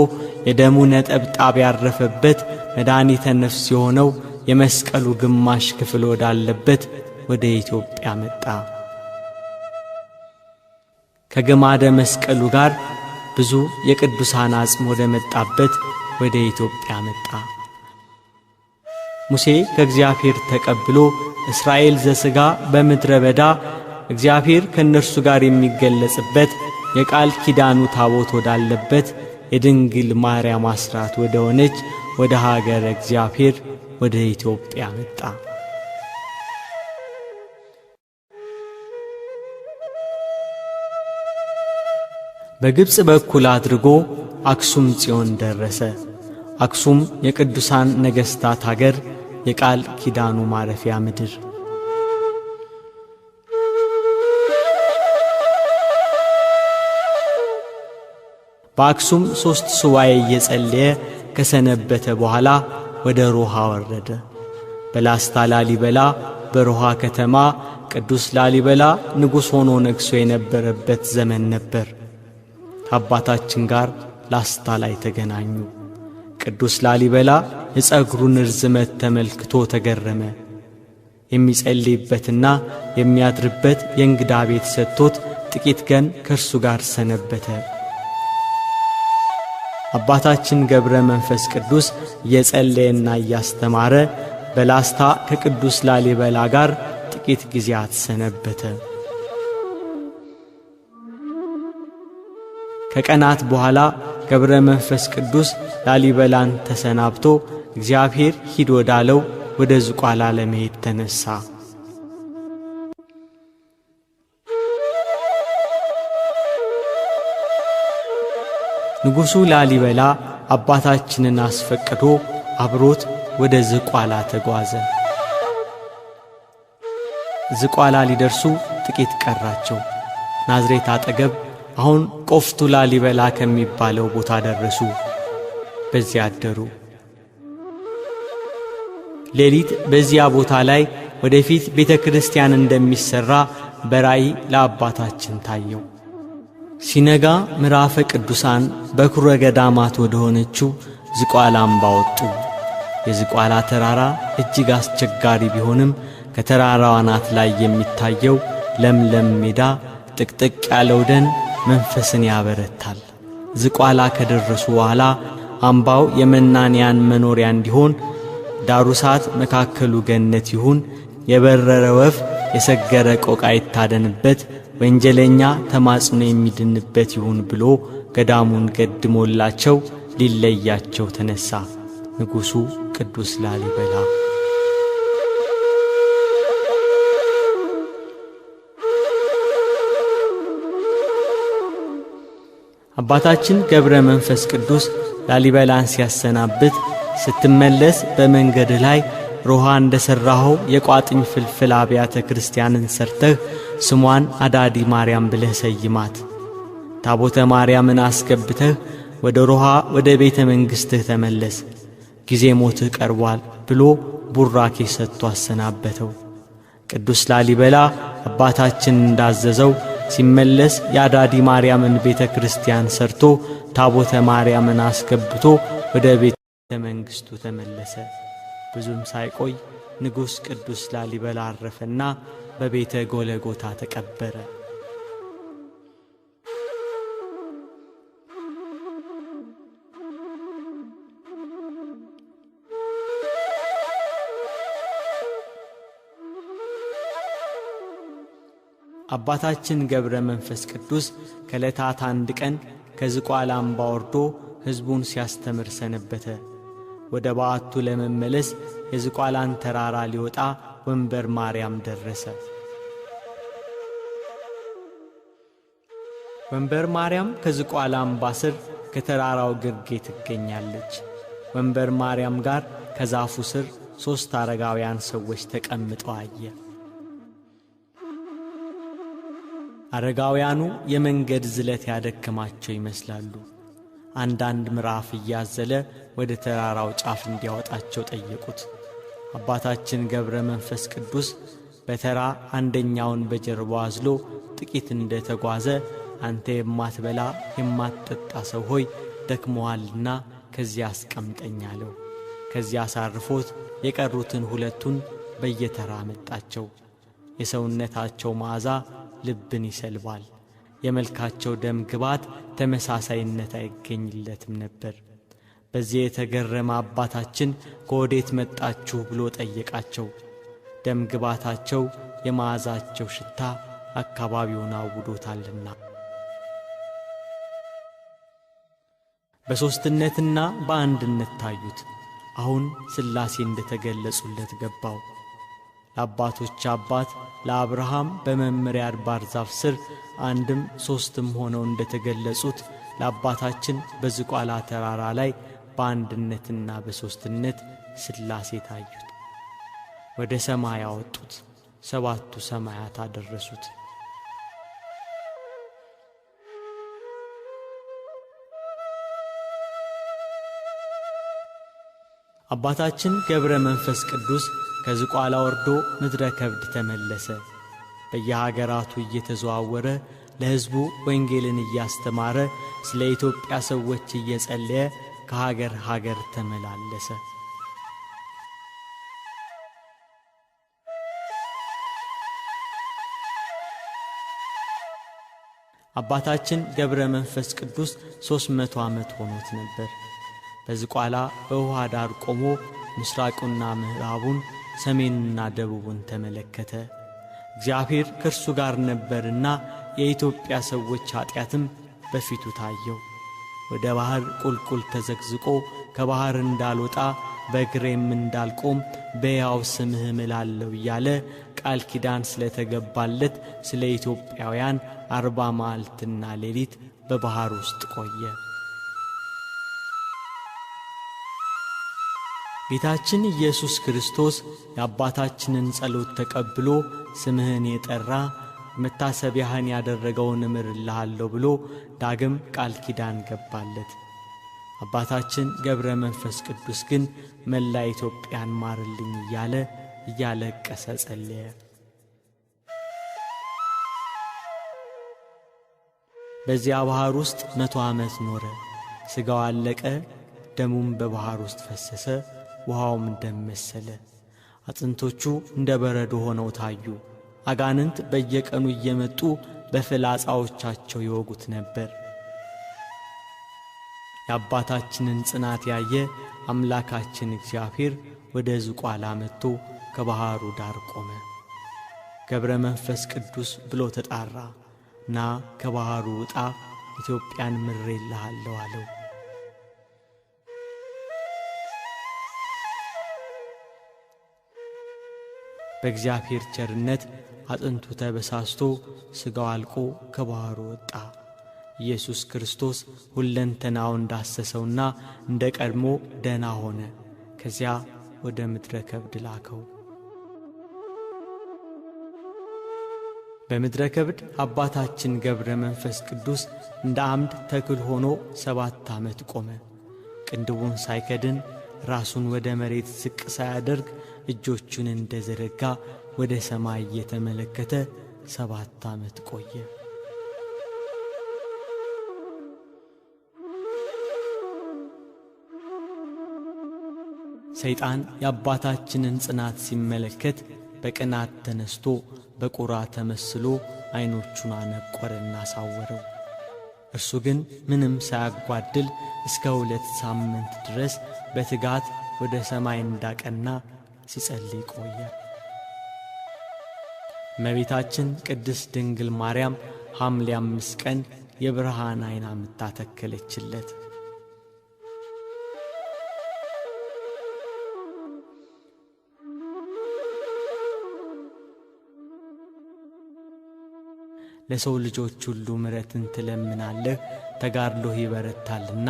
የደሙ ነጠብጣብ ያረፈበት መድኃኒተ ነፍስ የሆነው የመስቀሉ ግማሽ ክፍል ወዳለበት ወደ ኢትዮጵያ መጣ። ከግማደ መስቀሉ ጋር ብዙ የቅዱሳን አጽም ወደ መጣበት ወደ ኢትዮጵያ መጣ። ሙሴ ከእግዚአብሔር ተቀብሎ እስራኤል ዘሥጋ በምድረ በዳ እግዚአብሔር ከእነርሱ ጋር የሚገለጽበት የቃል ኪዳኑ ታቦት ወዳለበት የድንግል ማርያም አስራት ወደ ሆነች ወደ ሀገረ እግዚአብሔር ወደ ኢትዮጵያ መጣ። በግብጽ በኩል አድርጎ አክሱም ጽዮን ደረሰ። አክሱም የቅዱሳን ነገሥታት ሀገር፣ የቃል ኪዳኑ ማረፊያ ምድር። በአክሱም 3 ሱባዔ እየጸለየ ከሰነበተ በኋላ ወደ ሮሃ ወረደ። በላስታ ላሊበላ በሮሃ ከተማ ቅዱስ ላሊበላ ንጉሥ ሆኖ ነግሶ የነበረበት ዘመን ነበር። ከአባታችን ጋር ላስታ ላይ ተገናኙ። ቅዱስ ላሊበላ የጸጉሩን ርዝመት ተመልክቶ ተገረመ። የሚጸልይበትና የሚያድርበት የእንግዳ ቤት ሰጥቶት ጥቂት ቀን ከእርሱ ጋር ሰነበተ። አባታችን ገብረ መንፈስ ቅዱስ እየጸለየና እያስተማረ በላስታ ከቅዱስ ላሊበላ ጋር ጥቂት ጊዜያት ሰነበተ። ከቀናት በኋላ ገብረ መንፈስ ቅዱስ ላሊበላን ተሰናብቶ እግዚአብሔር ሂድ ወዳለው ወደ ዝቋላ ለመሄድ ተነሳ። ንጉሡ ላሊበላ አባታችንን አስፈቅዶ አብሮት ወደ ዝቋላ ተጓዘ። ዝቋላ ሊደርሱ ጥቂት ቀራቸው። ናዝሬት አጠገብ አሁን ቆፍቱ ላሊበላ ከሚባለው ቦታ ደረሱ። በዚያ አደሩ። ሌሊት በዚያ ቦታ ላይ ወደፊት ቤተ ክርስቲያን እንደሚሰራ በራእይ ለአባታችን ታየው። ሲነጋ ምዕራፈ ቅዱሳን በኩረ ገዳማት ወደ ሆነችው ዝቋላ አምባ ወጡ። የዝቋላ ተራራ እጅግ አስቸጋሪ ቢሆንም ከተራራው አናት ላይ የሚታየው ለምለም ሜዳ፣ ጥቅጥቅ ያለው ደን መንፈስን ያበረታል። ዝቋላ ከደረሱ በኋላ አምባው የመናንያን መኖሪያ እንዲሆን ዳሩ እሳት መካከሉ ገነት ይሁን፣ የበረረ ወፍ የሰገረ ቆቃ ይታደንበት፣ ወንጀለኛ ተማጽኖ የሚድንበት ይሁን ብሎ ገዳሙን ገድሞላቸው ሊለያቸው ተነሳ ንጉሡ ቅዱስ ላሊበላ። አባታችን ገብረ መንፈስ ቅዱስ ላሊበላን ሲያሰናብት ስትመለስ በመንገድ ላይ ሮሃ እንደሰራኸው የቋጥኝ ፍልፍል አብያተ ክርስቲያንን ሰርተህ ስሟን አዳዲ ማርያም ብለህ ሰይማት፣ ታቦተ ማርያምን አስገብተህ ወደ ሮሃ ወደ ቤተ መንግሥትህ ተመለስ፣ ጊዜ ሞትህ ቀርቧል ብሎ ቡራኬ ሰጥቶ አሰናበተው። ቅዱስ ላሊበላ አባታችን እንዳዘዘው ሲመለስ የአዳዲ ማርያምን ቤተ ክርስቲያን ሰርቶ ታቦተ ማርያምን አስገብቶ ወደ ቤተ መንግሥቱ ተመለሰ። ብዙም ሳይቆይ ንጉሥ ቅዱስ ላሊበላ አረፈና በቤተ ጎለጎታ ተቀበረ። አባታችን ገብረ መንፈስ ቅዱስ ከዕለታት አንድ ቀን ከዝቋላ አምባ ወርዶ ሕዝቡን ሲያስተምር ሰነበተ። ወደ በዓቱ ለመመለስ የዝቋላን ተራራ ሊወጣ ወንበር ማርያም ደረሰ። ወንበር ማርያም ከዝቋላ አምባ ስር ከተራራው ግርጌ ትገኛለች። ወንበር ማርያም ጋር ከዛፉ ስር 3 አረጋውያን ሰዎች ተቀምጠው አየ። አረጋውያኑ የመንገድ ዝለት ያደከማቸው ይመስላሉ። አንዳንድ ምዕራፍ እያዘለ ወደ ተራራው ጫፍ እንዲያወጣቸው ጠየቁት። አባታችን ገብረ መንፈስ ቅዱስ በተራ አንደኛውን በጀርባው አዝሎ ጥቂት እንደተጓዘ አንተ የማትበላ የማትጠጣ ሰው ሆይ ደክሞሃልና ከዚያ አስቀምጠኝ አለው። ከዚያ አሳርፎት የቀሩትን 2ቱን በየተራ መጣቸው። የሰውነታቸው መዓዛ ልብን ይሰልባል። የመልካቸው ደም ግባት ተመሳሳይነት አይገኝለትም ነበር። በዚህ የተገረመ አባታችን ከወዴት መጣችሁ ብሎ ጠየቃቸው። ደም ግባታቸው የመዓዛቸው ሽታ አካባቢውን አውዶታልና። በሦስትነትና በአንድነት ታዩት። አሁን ሥላሴ እንደተገለጹለት ገባው። ለአባቶች አባት ለአብርሃም በመምሪያ አድባር ዛፍ ስር 1ም 3ም ሆነው እንደተገለጹት ለአባታችን በዝቋላ ተራራ ላይ በአንድነትና በሦስትነት ሥላሴ ታዩት። ወደ ሰማይ አወጡት፣ 7ቱ ሰማያት አደረሱት። አባታችን ገብረ መንፈስ ቅዱስ ከዝቋላ ወርዶ ምድረ ከብድ ተመለሰ። በየሀገራቱ እየተዘዋወረ ለሕዝቡ ወንጌልን እያስተማረ ስለ ኢትዮጵያ ሰዎች እየጸለየ ከሀገር ሀገር ተመላለሰ። አባታችን ገብረ መንፈስ ቅዱስ 300 ዓመት ሆኖት ነበር። በዝቋላ በውሃ ዳር ቆሞ ምስራቁና ምዕራቡን ሰሜንና ደቡቡን ተመለከተ። እግዚአብሔር ከእርሱ ጋር ነበርና የኢትዮጵያ ሰዎች ኃጢአትም በፊቱ ታየው። ወደ ባህር ቁልቁል ተዘግዝቆ ከባህር እንዳልወጣ በእግሬም እንዳልቆም በያው ስምህ እምላለሁ እያለ ቃል ኪዳን ስለተገባለት ስለ ኢትዮጵያውያን 40 መዓልትና ሌሊት በባህር ውስጥ ቆየ። ጌታችን ኢየሱስ ክርስቶስ የአባታችንን ጸሎት ተቀብሎ ስምህን የጠራ መታሰቢያህን ያደረገውን እምርልሃለሁ ብሎ ዳግም ቃል ኪዳን ገባለት። አባታችን ገብረ መንፈስ ቅዱስ ግን መላ ኢትዮጵያን ማርልኝ እያለ እያለቀሰ ጸለየ። በዚያ ባህር ውስጥ 100 ዓመት ኖረ። ሥጋው አለቀ፣ ደሙም በባህር ውስጥ ፈሰሰ፣ ውሃውም ደም መሰለ። አጥንቶቹ እንደ በረዶ ሆነው ታዩ። አጋንንት በየቀኑ እየመጡ በፍላጻዎቻቸው ይወጉት ነበር። የአባታችንን ጽናት ያየ አምላካችን እግዚአብሔር ወደ ዝቋላ መጥቶ ከባህሩ ዳር ቆመ። ገብረ መንፈስ ቅዱስ ብሎ ተጣራ። ና ከባህሩ ውጣ፣ ኢትዮጵያን ምሬልሃለሁ አለው። በእግዚአብሔር ቸርነት አጥንቱ ተበሳስቶ ሥጋው አልቆ ከባህሩ ወጣ። ኢየሱስ ክርስቶስ ሁለንተናውን እንዳሰሰውና እንደ ቀድሞ ደህና ሆነ። ከዚያ ወደ ምድረ ከብድ ላከው። በምድረ ከብድ አባታችን ገብረ መንፈስ ቅዱስ እንደ አምድ ተክል ሆኖ 7 ዓመት ቆመ። ቅንድቡን ሳይከድን ራሱን ወደ መሬት ዝቅ ሳያደርግ እጆቹን እንደዘረጋ ወደ ሰማይ እየተመለከተ 7 ዓመት ቆየ። ሰይጣን የአባታችንን ጽናት ሲመለከት በቅናት ተነስቶ በቁራ ተመስሎ ዓይኖቹን አነቆረና ሳወረው። እርሱ ግን ምንም ሳያጓድል እስከ 2 ሳምንት ድረስ በትጋት ወደ ሰማይ እንዳቀና ሲጸልይ ቆየ። እመቤታችን ቅድስት ድንግል ማርያም ሐምሌ 5 ቀን የብርሃን ዓይን አምጥታ ተከለችለት። ለሰው ልጆች ሁሉ ምሕረትን ትለምናለህ፣ ተጋድሎህ ይበረታልና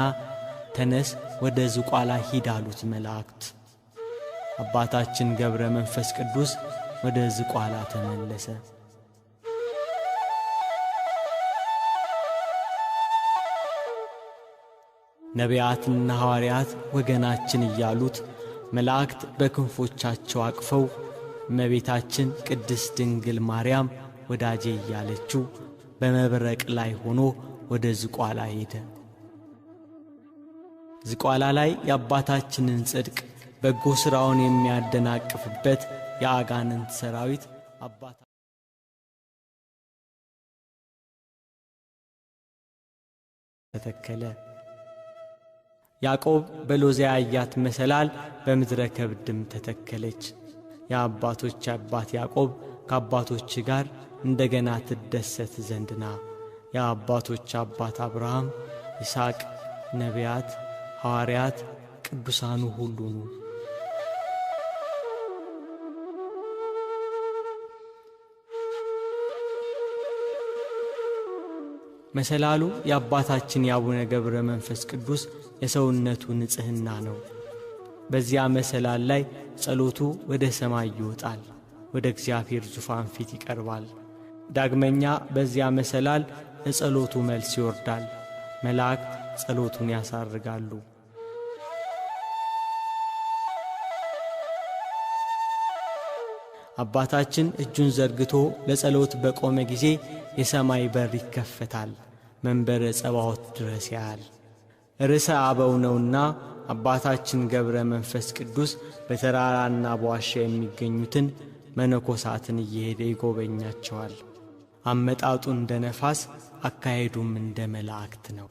ተነስ ወደ ዝቋላ ሂድ አሉት መላእክት። አባታችን ገብረ መንፈስ ቅዱስ ወደ ዝቋላ ተመለሰ። ነቢያትና ሐዋርያት ወገናችን እያሉት መላእክት በክንፎቻቸው አቅፈው እመቤታችን ቅድስት ድንግል ማርያም ወዳጄ እያለችው በመብረቅ ላይ ሆኖ ወደ ዝቋላ ሄደ። ዝቋላ ላይ የአባታችንን ጽድቅ በጎ ሥራውን የሚያደናቅፍበት የአጋንንት ሰራዊት አባታ ተተከለ። ያዕቆብ በሎዚያ ያያት መሰላል በምድረ ከብድም ተተከለች። የአባቶች አባት ያዕቆብ ከአባቶች ጋር እንደገና ትደሰት ዘንድና የአባቶች አባት አብርሃም፣ ይስሐቅ፣ ነቢያት፣ ሐዋርያት፣ ቅዱሳኑ ሁሉ ነው። መሰላሉ የአባታችን የአቡነ ገብረ መንፈስ ቅዱስ የሰውነቱ ንጽሕና ነው። በዚያ መሰላል ላይ ጸሎቱ ወደ ሰማይ ይወጣል፣ ወደ እግዚአብሔር ዙፋን ፊት ይቀርባል። ዳግመኛ በዚያ መሰላል ለጸሎቱ መልስ ይወርዳል። መላእክት ጸሎቱን ያሳርጋሉ። አባታችን እጁን ዘርግቶ ለጸሎት በቆመ ጊዜ የሰማይ በር ይከፈታል፣ መንበረ ጸባዖት ድረስ ያያል። ርዕሰ አበው ነውና አባታችን ገብረ መንፈስ ቅዱስ በተራራና በዋሻ የሚገኙትን መነኮሳትን እየሄደ ይጎበኛቸዋል። አመጣጡ እንደ ነፋስ፣ አካሄዱም እንደ መላእክት ነው።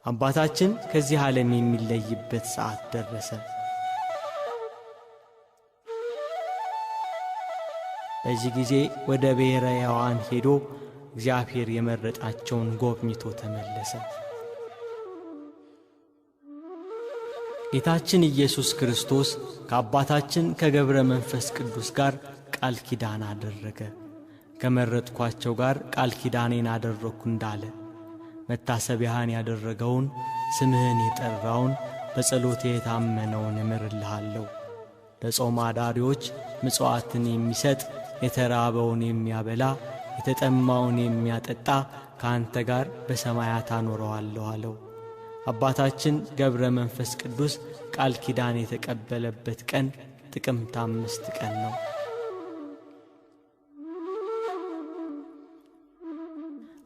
አባታችን ከዚህ ዓለም የሚለይበት ሰዓት ደረሰ። በዚህ ጊዜ ወደ ብሔረ ሕያዋን ሄዶ እግዚአብሔር የመረጣቸውን ጎብኝቶ ተመለሰ። ጌታችን ኢየሱስ ክርስቶስ ከአባታችን ከገብረ መንፈስ ቅዱስ ጋር ቃል ኪዳን አደረገ። ከመረጥኳቸው ጋር ቃል ኪዳኔን አደረግኩ እንዳለ መታሰቢያህን ያደረገውን ስምህን የጠራውን በጸሎቴ የታመነውን እምርልሃለሁ። ለጾም አዳሪዎች ምጽዋትን የሚሰጥ የተራበውን የሚያበላ የተጠማውን የሚያጠጣ ከአንተ ጋር በሰማያት አኖረዋለሁ አለው። አባታችን ገብረ መንፈስ ቅዱስ ቃል ኪዳን የተቀበለበት ቀን ጥቅምት 5 ቀን ነው።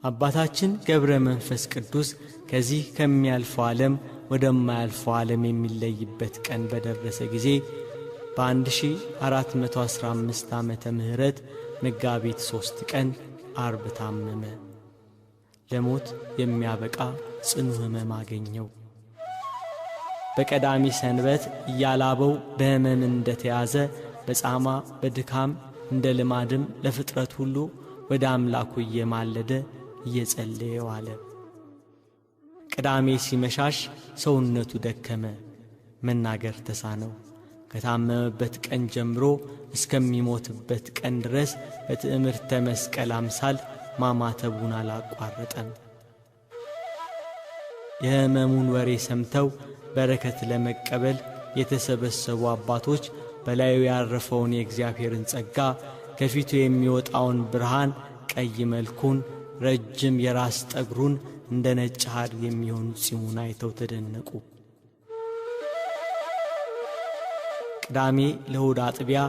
አባታችን ገብረ መንፈስ ቅዱስ ከዚህ ከሚያልፈው ዓለም ወደማያልፈው ዓለም የሚለይበት ቀን በደረሰ ጊዜ በ1415 ዓመተ ምህረት መጋቢት 3 ቀን አርብ ታመመ። ለሞት የሚያበቃ ጽኑ ሕመም አገኘው። በቀዳሚ ሰንበት እያላበው በሕመም እንደተያዘ በጻማ በድካም እንደ ልማድም ለፍጥረት ሁሉ ወደ አምላኩ እየማለደ እየጸለየ ዋለ። ቅዳሜ ሲመሻሽ ሰውነቱ ደከመ፣ መናገር ተሳነው። ከታመመበት ቀን ጀምሮ እስከሚሞትበት ቀን ድረስ በትዕምርተ መስቀል አምሳል ማማተቡን አላቋረጠም። የሕመሙን ወሬ ሰምተው በረከት ለመቀበል የተሰበሰቡ አባቶች በላዩ ያረፈውን የእግዚአብሔርን ጸጋ፣ ከፊቱ የሚወጣውን ብርሃን፣ ቀይ መልኩን፣ ረጅም የራስ ጠጉሩን፣ እንደ ነጭ ሐር የሚሆን ጺሙን አይተው ተደነቁ። ቅዳሜ ለእሑድ አጥቢያ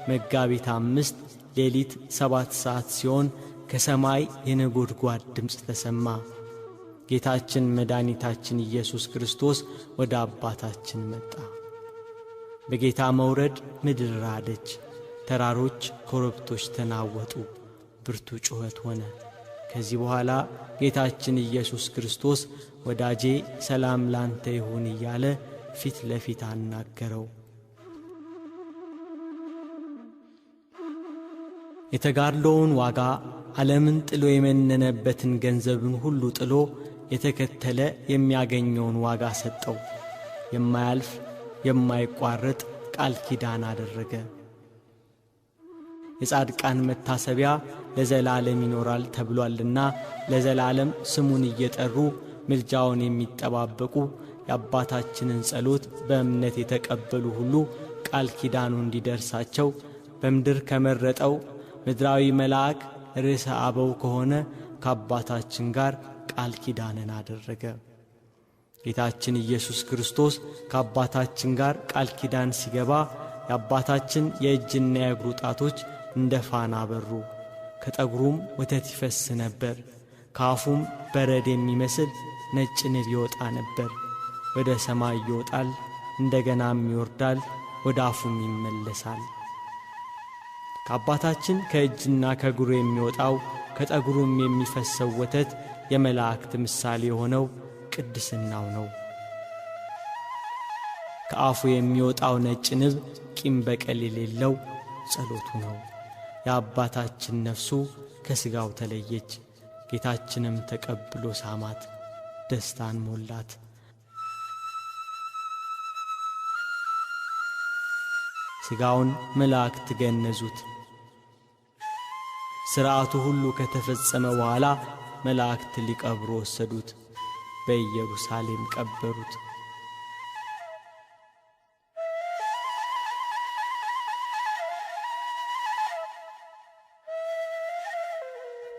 መጋቢት 5 ሌሊት 7 ሰዓት ሲሆን ከሰማይ የነጎድጓድ ድምፅ ተሰማ። ጌታችን መድኃኒታችን ኢየሱስ ክርስቶስ ወደ አባታችን መጣ። በጌታ መውረድ ምድር ራደች፣ ተራሮች ኮረብቶች ተናወጡ፣ ብርቱ ጩኸት ሆነ። ከዚህ በኋላ ጌታችን ኢየሱስ ክርስቶስ ወዳጄ ሰላም ላንተ ይሁን እያለ ፊት ለፊት አናገረው። የተጋድሎውን ዋጋ ዓለምን ጥሎ የመነነበትን ገንዘብን ሁሉ ጥሎ የተከተለ የሚያገኘውን ዋጋ ሰጠው። የማያልፍ የማይቋረጥ ቃል ኪዳን አደረገ። የጻድቃን መታሰቢያ ለዘላለም ይኖራል ተብሏልና ለዘላለም ስሙን እየጠሩ ምልጃውን የሚጠባበቁ የአባታችንን ጸሎት በእምነት የተቀበሉ ሁሉ ቃል ኪዳኑ እንዲደርሳቸው በምድር ከመረጠው ምድራዊ መልአክ ርዕሰ አበው ከሆነ ከአባታችን ጋር ቃል ኪዳንን አደረገ። ጌታችን ኢየሱስ ክርስቶስ ከአባታችን ጋር ቃል ኪዳን ሲገባ የአባታችን የእጅና የእግሩ ጣቶች እንደ ፋና በሩ፣ ከጠጉሩም ወተት ይፈስ ነበር፣ ከአፉም በረድ የሚመስል ነጭ ንብ ይወጣ ነበር። ወደ ሰማይ ይወጣል፣ እንደገናም ይወርዳል፣ ወደ አፉም ይመለሳል። ከአባታችን ከእጅና ከእግሩ የሚወጣው ከጠጉሩም የሚፈሰው ወተት የመላእክት ምሳሌ የሆነው ቅድስናው ነው። ከአፉ የሚወጣው ነጭ ንብ ቂም በቀል የሌለው ጸሎቱ ነው። የአባታችን ነፍሱ ከሥጋው ተለየች። ጌታችንም ተቀብሎ ሳማት፣ ደስታን ሞላት። ሥጋውን መላእክት ገነዙት። ሥርዓቱ ሁሉ ከተፈጸመ በኋላ መላእክት ሊቀብሩ ወሰዱት፣ በኢየሩሳሌም ቀበሩት።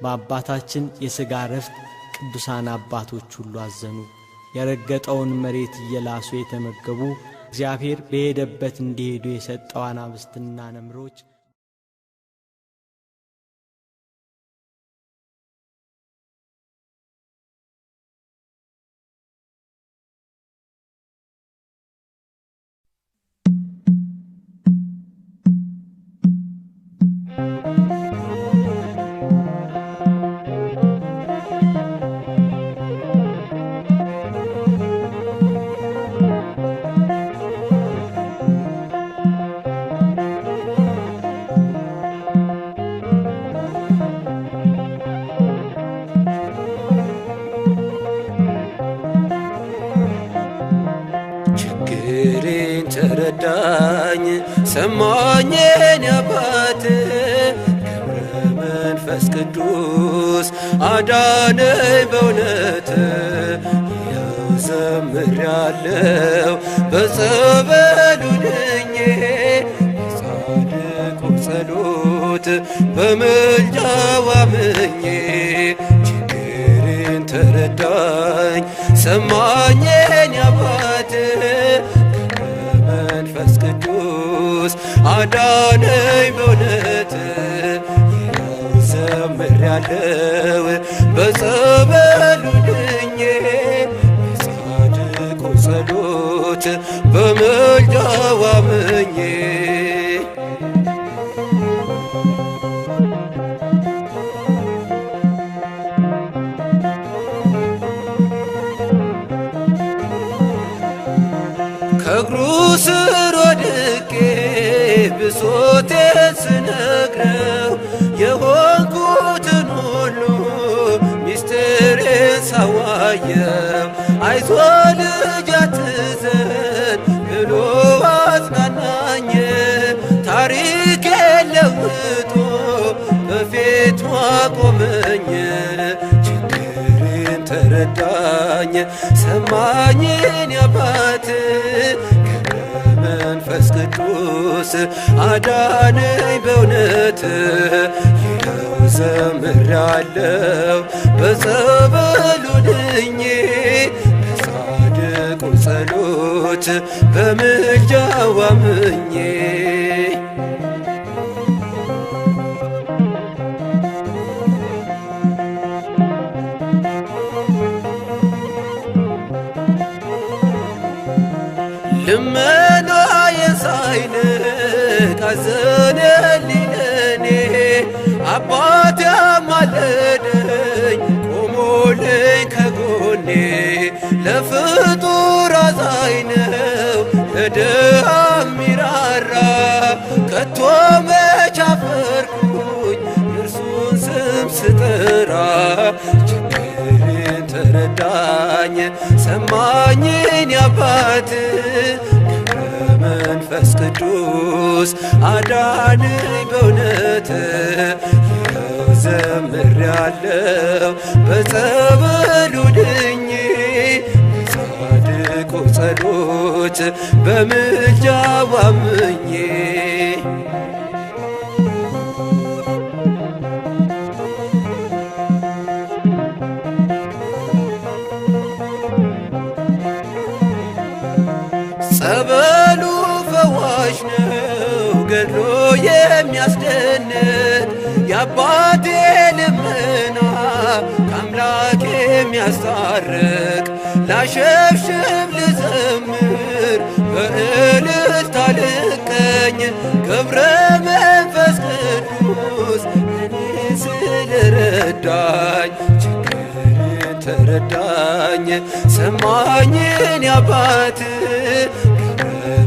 በአባታችን የሥጋ ረፍት ቅዱሳን አባቶች ሁሉ አዘኑ። የረገጠውን መሬት እየላሱ የተመገቡ እግዚአብሔር በሄደበት እንዲሄዱ የሰጠው አናብስትና ነምሮች ተረዳኝ ሰማኝ የኔ አባት ገብረ መንፈስ ቅዱስ አዳነኝ በእውነት ያው ዘምሬአለሁ በጸበሉ ድኜ በጻድቁ ጸሎት በምልጃው አምኜ ችግሬን ተረዳኝ ሰማኝ የኔ አባት ገብረ መንፈስ ቅዱስ አዳነኝ በእውነት ያው ዘምሬአለሁ በጸበሉ ድኜ በጻድቁ ጸሎት በምልጃው አምኜ ከእግሩ ስር ወድቄ ብሶቴን ስነግረው የሆንኩትን ሁሉ ሚስጥሬን ሳዋየው አይዞ ልጅ አትዘን ብሎ አጽናናኝ ታሪኬን ለውጦ በፊቱ አቆመኝ ችግሬን ተረዳኝ ሰማኝ የኔ አባት ገብረ መንፈስ ቅዱስ አዳነኝ በእውነት ይኸው ዘምሬአለሁ በጸበሉ ድኜ በጻድቁ ጸሎት በምልጃው አምኜ ልመናዬ ሳይንቅ አዘነልኝ ለኔ አባቴ አማለደኝ ቆሞልኝ ከጎኔ ለፍጡር አዛኝ ነው ለድሃ ሚራራ ከቶ መች አፈርኩኝ የእርሱን ስም ስጠራ ችግሬን ተረዳኝ ሰማኝ የኔ አባት ገብረ መንፈስ ቅዱስ አዳነኝ በእውነት ይኸው ዘምሬአለሁ በጸበሉ ድኜ በጻድቁ ጸሎት በምልጃው አምኜ ጸበሉ ፈዋሽ ነው ገድሎ የሚያስደንቅ የአባቴ ልመና ከአምላክ የሚያስታርቅ ላሸብሽብ ልዘምር በእልልታ ልቀኝ ገብረ መንፈስ ቅዱስ እኔ ስለረዳኝ ችግሬን ተረዳኝ ሰማኝ የኔ አባት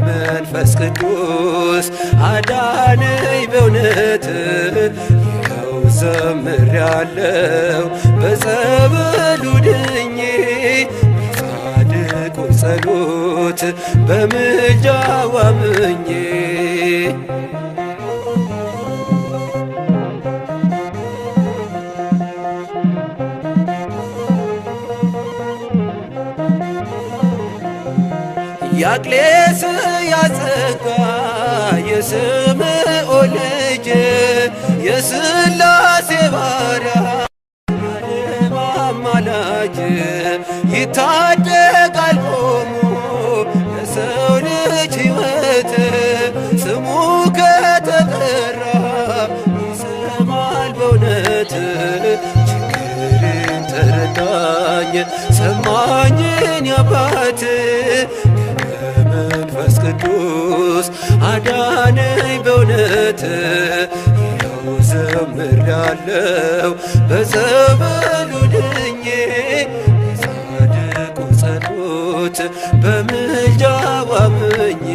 መንፈስ ቅዱስ አዳነኝ በእውነት ይኸው ዘምሬአለሁ በጸበሉ ድኜ በጻድቁ ጸሎት በምልጃው አምኜ ያቅሌስያ ጸጋ የስምዖን ልጅ የሥላሴ ባሪያ የዓለም አማላጅ ይታደጋል ቆሞ ለሰው ልጅ ሕይወት ስሙ ከተጠራ ይሰማል በእውነት ችግሬን ተረዳኝ ሰማኝ የኔ አባት መንፈስ ቅዱስ አዳነኝ በእውነት ይኸው ዘምሬአለሁ በጸበሉ ድኜ በጻድቁ ጸሎት በምልጃው አምኜ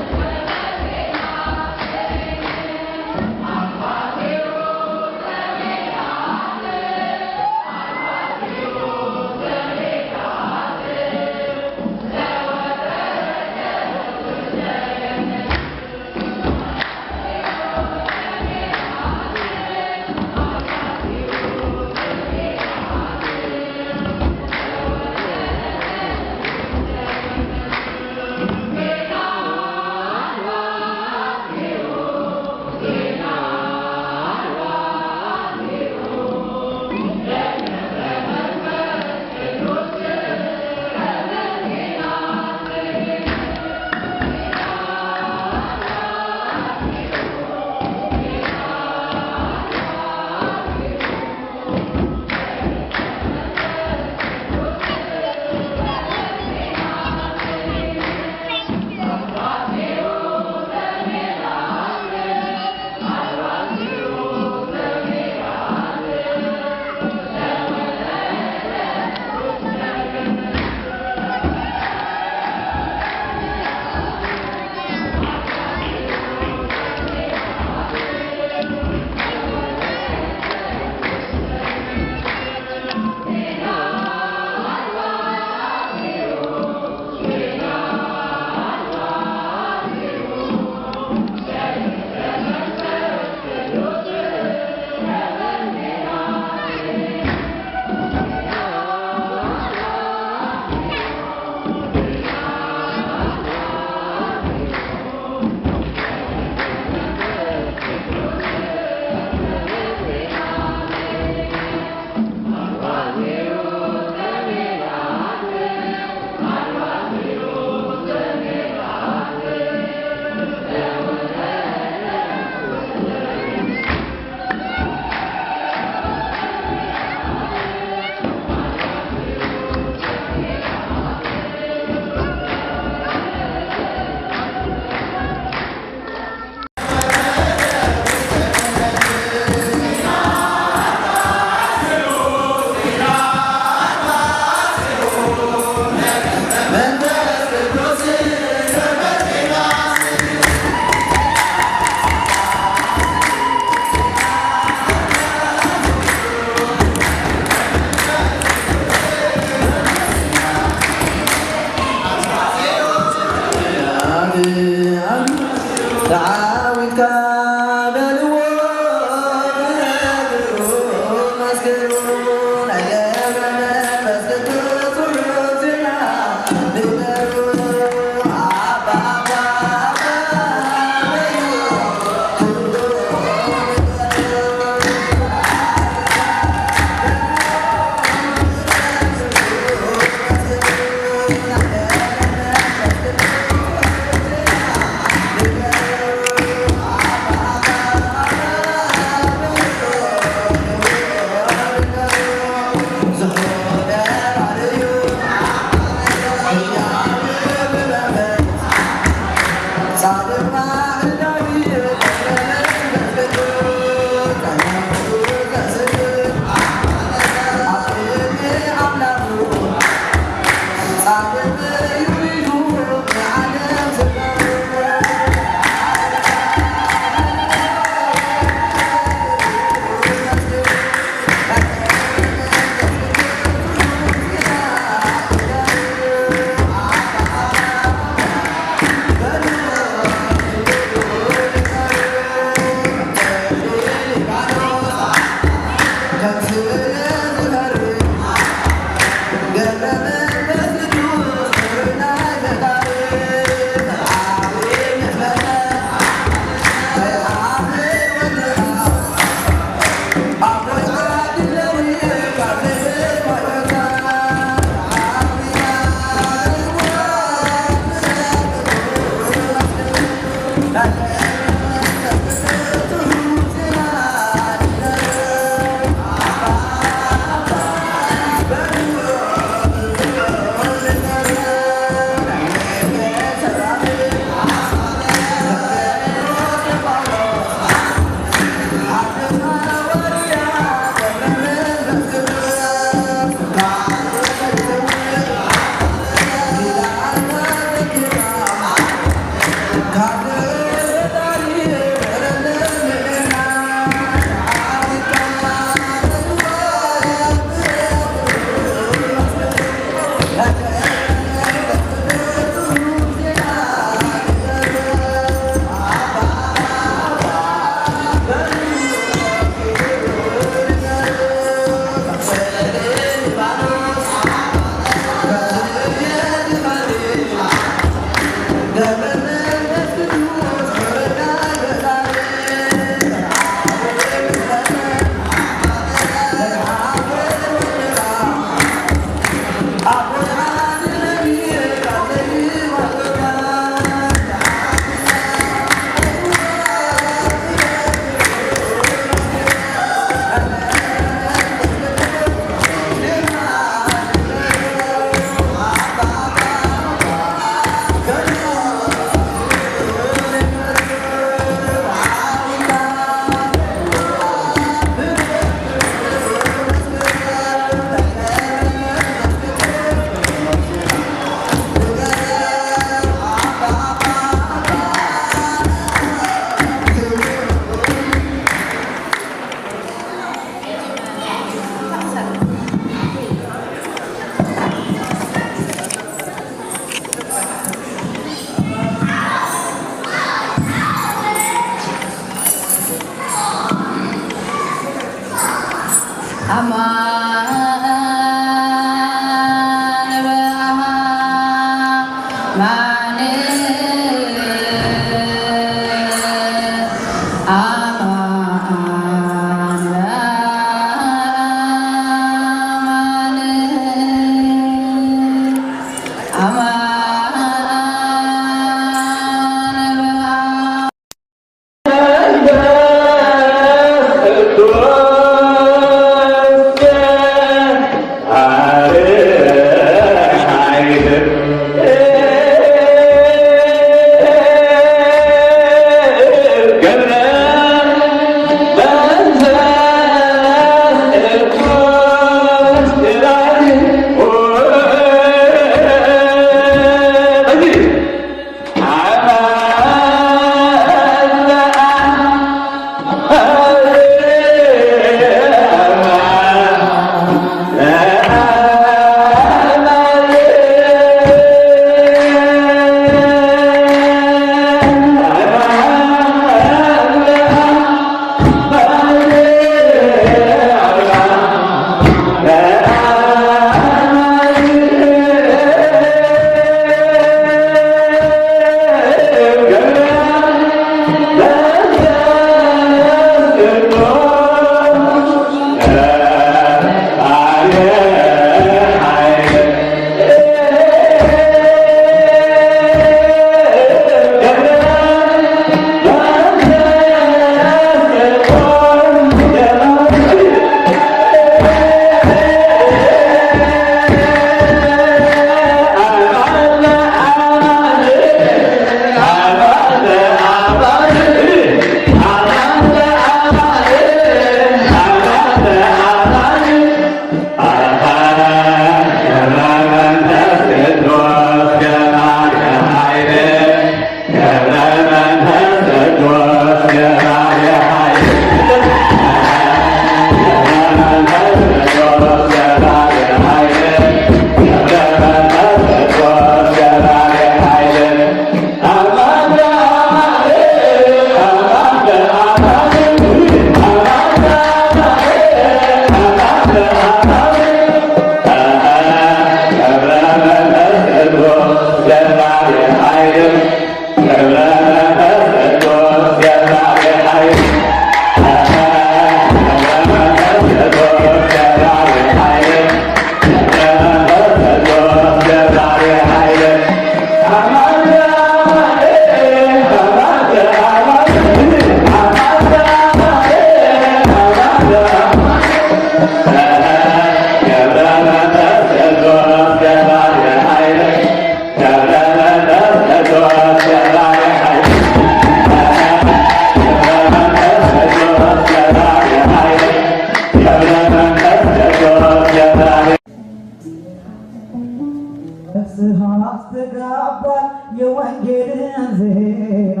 አስተጋባን የወንጌልን ዜና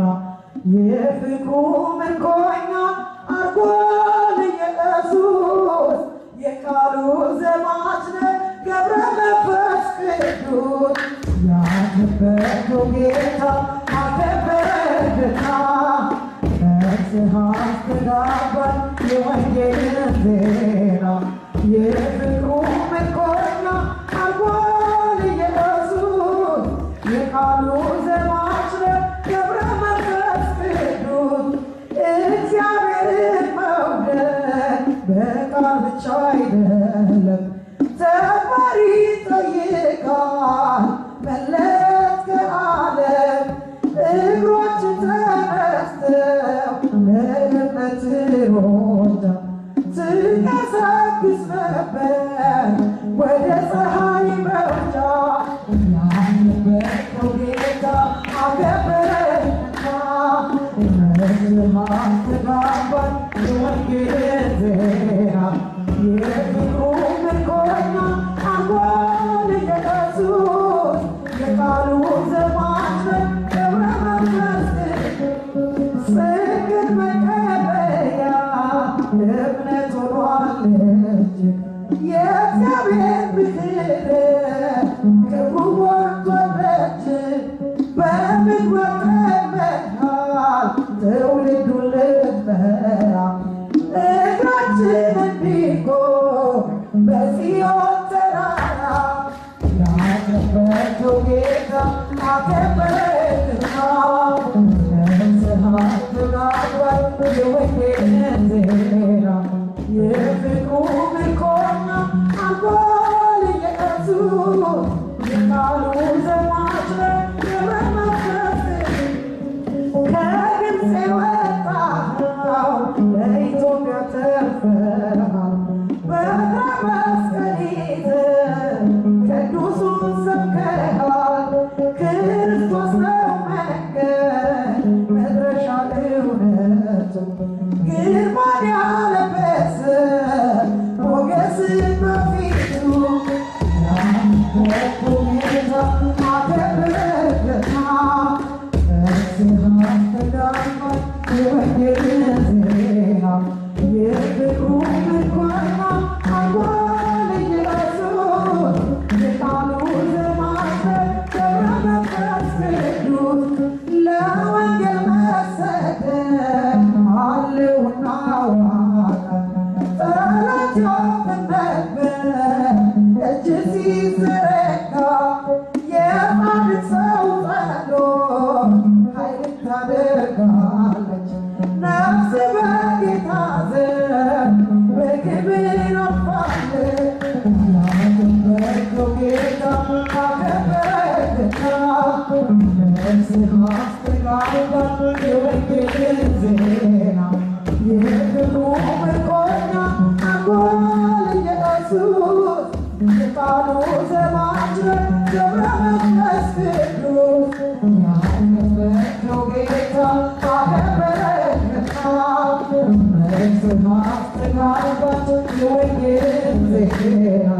የፍቅሩ ምርኮኛ አርጓል ኢየሱስ የቃሉ ዘማች ነህ ገብረ መንፈስ ቅዱስ ያከበርከው ጌታ አከበርክና ነፍስህ አስተጋባን የወንጌልን ዜና የፍቅሩ ምርኮኛ አርጓል ኢየሱስ የቃሉ ዘማች ነህ ገብረ መንፈስ ቅዱስ እግዚአብሔርን መውደድ በቃል ብቻ አይደለም ተግባር ይጠይቃል መለየት ከዓለም እግሮችን ተነስተው ለእምነት ሮጫ ትንቀሳቀስ ነበር ወደ ፀሐይ መውጫ ያከበርከው ጌታ አከበረህና ነፍስህ አስተጋባን የወንጌልን ዜና የፍቅሩ ምርኮኛ አርጓል ኢየሱስ የቃሉ ዘማች ነህ ገብረ መንፈስ ቅዱስ ጽድቅን መቀበያ እምነት ሆኗለች የእግዚአብሔር ምክር ቅርቡ ሞልቷለች በምግባር ተመሃል ትውልዱን ልትመራ እግራችን እንዲቆም በጽዮን ተራራ ያከበርከው ጌታ አከበርክና ነፍስህ አስተጋባን የወንጌልን ዜና የፍቅሩ ምርኮኛ አርጓል ኢየሱስ የቃሉ ዘማች ነህ ገብረ መንፈስ ቅዱስ ከግብፅ የወጣኸው ለኢትዮጵያ ተርፈሃል በዕፀ መስቀል ይዘህ ቅዱሱን ሰብከሃል ክርስቶስ ነው መንገድ መድረሻ እውነቱ ግርማን ያለበሰ ሞገስን በፊቱ ያከበርከው ጌታ አከበርክና ነፍስህ አስተጋባን የወንጌልን ዜና የፍቅሩ ምርኮኛ አርጓል ኢየሱስ የቃሉ ዘማች ነህ ገብረ መንፈስ ቅዱስ ለወንጌል መሰደድ አለውና ዋጋ ጠላት ያፈነበት እጅ ሲዘረጋ የጻድቅ ሰው ጸሎት ኃይልን ታደርጋለች ነፍስ በጌታ ዘንድ በክብር አርፋለች ያከበርከው ጌታ አከበርክና ነፍስህ አስተጋባን የወንጌልን ዜና የፍቅሩ ምርኮኛ አርጓል ኢየሱስ የቃሉ ዘማች ነህ ገብረ መንፈስ ቅዱስ ያከበርከው ጌታ አከበርክና ነፍስህ አስተጋባን የወንጌልን ዜና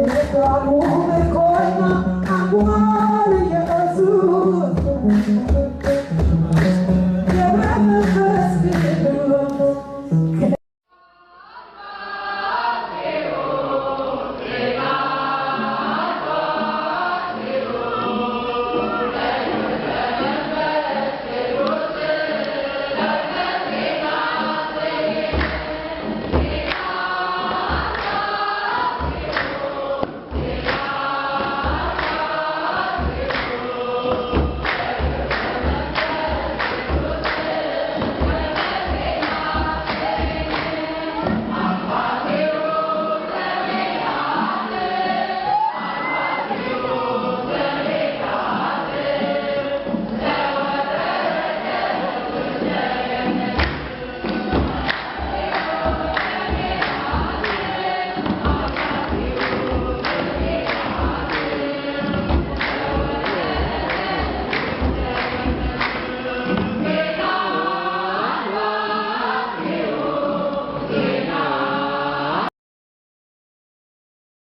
የቃሉ ምርኮኛ